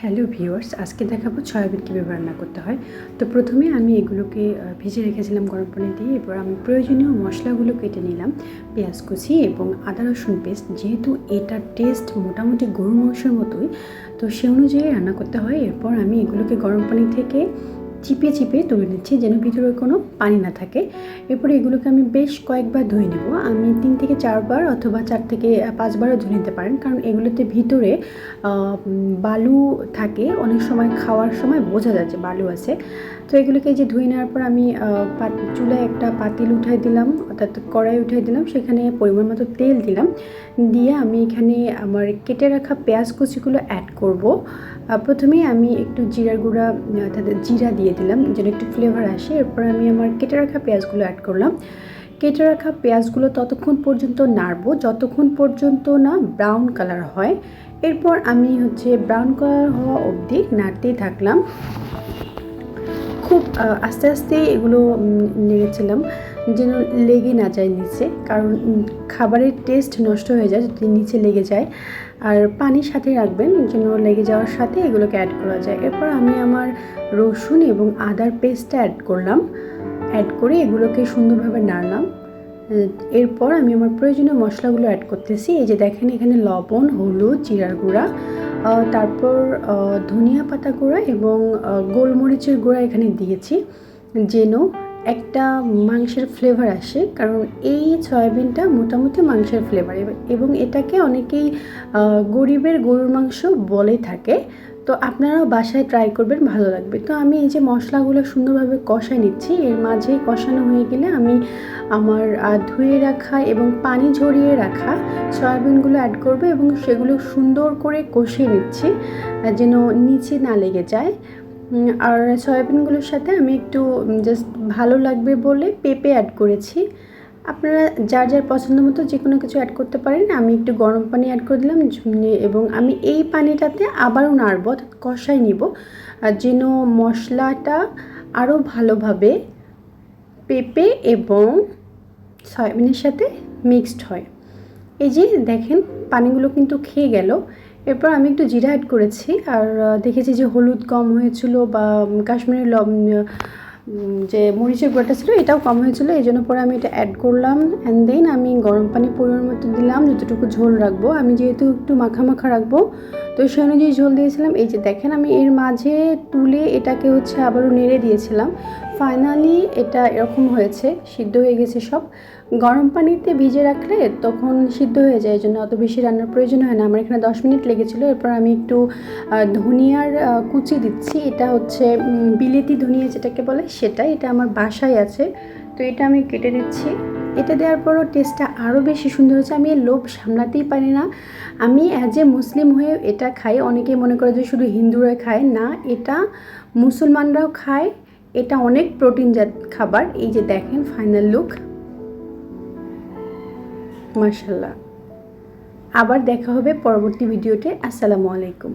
Hello viewers, আজকে দেখাবো soybean কীভাবে রান্না করতে হয়। তো প্রথমে আমি এগুলোকে ভেজে রেখেছিলাম গরম পানি দিয়ে। এরপর আমি প্রয়োজনীয় মশলাগুলো কেটে নিলাম, পেঁয়াজ কুচি এবং আদা রসুন পেস্ট। যেহেতু এটার টেস্ট মোটামুটি গরুর মাংসের মতোই, তো সে অনুযায়ী রান্না করতে হয়। এরপর আমি এগুলোকে গরম পানি থেকে চিপে চিপে তুলে নিচ্ছি, যেন ভিতরে কোনো পানি না থাকে। এরপরে এগুলোকে আমি বেশ কয়েকবার ধুয়ে নেব। আমি 3 থেকে 4 বার অথবা 4 থেকে 5 বারও ধুয়ে নিতে পারেন, কারণ এগুলোতে ভিতরে বালু থাকে। অনেক সময় খাওয়ার সময় বোঝা যায় যে বালু আছে। তো এগুলোকে যে ধুয়ে নেওয়ার পর আমি চুলায় একটা পাতিল উঠাই দিলাম, অর্থাৎ কড়াই উঠাই দিলাম। সেখানে পরিমাণ মতো তেল দিলাম, দিয়ে আমি এখানে আমার কেটে রাখা পেঁয়াজ কুচিগুলো অ্যাড করব। প্রথমেই আমি একটু জিরার গুঁড়া অর্থাৎ জিরা দিয়ে দিলাম, যেন একটু ফ্লেভার আসে। এরপর আমি আমার কেটে রাখা পেঁয়াজগুলো অ্যাড করলাম। কেটে রাখা পেঁয়াজগুলো ততক্ষণ পর্যন্ত নাড়বো যতক্ষণ পর্যন্ত না ব্রাউন কালার হয়। এরপর আমি ব্রাউন কালার হওয়া অবধি নাড়তেই থাকলাম। খুব আস্তে আস্তে এগুলো নেড়েছিলাম, যেন লেগে না যায় নিচে, কারণ খাবারের টেস্ট নষ্ট হয়ে যায় যদি নিচে লেগে যায়। আর পানির সাথে রাখবেন যেন লেগে যাওয়ার সাথে এগুলোকে অ্যাড করা যায়। এরপর আমি আমার রসুন এবং আদার পেস্টটা অ্যাড করলাম। অ্যাড করে এগুলোকে সুন্দরভাবে নাড়লাম। এরপর আমি আমার প্রয়োজনীয় মশলাগুলো অ্যাড করতেছি। এই যে দেখেন, এখানে লবণ, হলুদ, জিরার গুঁড়া, তারপর ধনিয়া পাতা গুঁড়া এবং গোলমরিচের গুঁড়া এখানে দিয়েছি, যেন একটা মাংসের ফ্লেভার আসে। কারণ এই সয়াবিনটা মোটামুটি মাংসের ফ্লেভার, এবং এটাকে অনেকেই গরিবের গরুর মাংস বলে থাকে। তো আপনারাও বাসায় ট্রাই করবেন, ভালো লাগবে। তো আমি এই যে মশলাগুলো সুন্দরভাবে কষাই নিচ্ছি। এর মাঝে কষানো হয়ে গেলে আমি আমার ধুয়ে রাখা এবং পানি ঝরিয়ে রাখা সয়াবিনগুলো অ্যাড করব এবং সেগুলো সুন্দর করে কষিয়ে নিচ্ছি, যেন নিচে না লেগে যায়। আর সয়াবিনগুলোর সাথে আমি একটু জাস্ট ভালো লাগবে বলে পেঁপে অ্যাড করেছি। আপনারা যার যার পছন্দ মতো যে কোনো কিছু অ্যাড করতে পারেন। আমি একটু গরম পানি অ্যাড করে দিলাম, এবং আমি এই পানিটাতে আবারও নাড়বো, অর্থাৎ কষাই নিব, যেন মশলাটা আরও ভালোভাবে পেঁপে এবং সয়াবিনের সাথে মিক্সড হয়। এই যে দেখেন, পানিগুলো কিন্তু খেয়ে গেল। এরপর আমি একটু জিরা অ্যাড করেছি, আর দেখেছি যে হলুদ কম হয়েছিল, বা কাশ্মীরি যে মরিচের গুঁড়াটা ছিল এটাও কম হয়েছিল, এই জন্য পরে আমি এটা অ্যাড করলাম। অ্যান্ড দেন আমি গরম পানি পরিমাণ মতো দিলাম, যতটুকু ঝোল রাখবো। আমি যেহেতু একটু মাখা মাখা রাখবো, তো সেই অনুযায়ী ঝোল দিয়েছিলাম। এই যে দেখেন, আমি এর মাঝে তুলে এটাকে আবারও নেড়ে দিয়েছিলাম। ফাইনালি এটা এরকম হয়েছে, সিদ্ধ হয়ে গেছে সব। গরম পানিতে ভিজে রাখলে তখন সিদ্ধ হয়ে যায়, এই জন্য অত বেশি রান্নার প্রয়োজন হয় না। আমার এখানে 10 মিনিট লেগেছিলো। এরপর আমি একটু ধনিয়ার কুচি দিচ্ছি। এটা বিলেতি ধনিয়া যেটাকে বলে সেটা, এটা আমার বাসায় আছে, তো এটা আমি কেটে দিচ্ছি। এটা দেওয়ার পরও টেস্টটা আরও বেশি সুন্দর হয়েছে। আমি এর লোভ সামলাতেই পারি না। আমি অ্যাজ এ মুসলিম হয়ে এটা খাই। অনেকেই মনে করে যে শুধু হিন্দুরা খায়, না, এটা মুসলমানরাও খায়। এটা অনেক প্রোটিনজাত খাবার। এই যে দেখেন ফাইনাল লুক, মাশাআল্লাহ। আবার দেখা হবে পরবর্তী ভিডিওতে। আসসালামু আলাইকুম।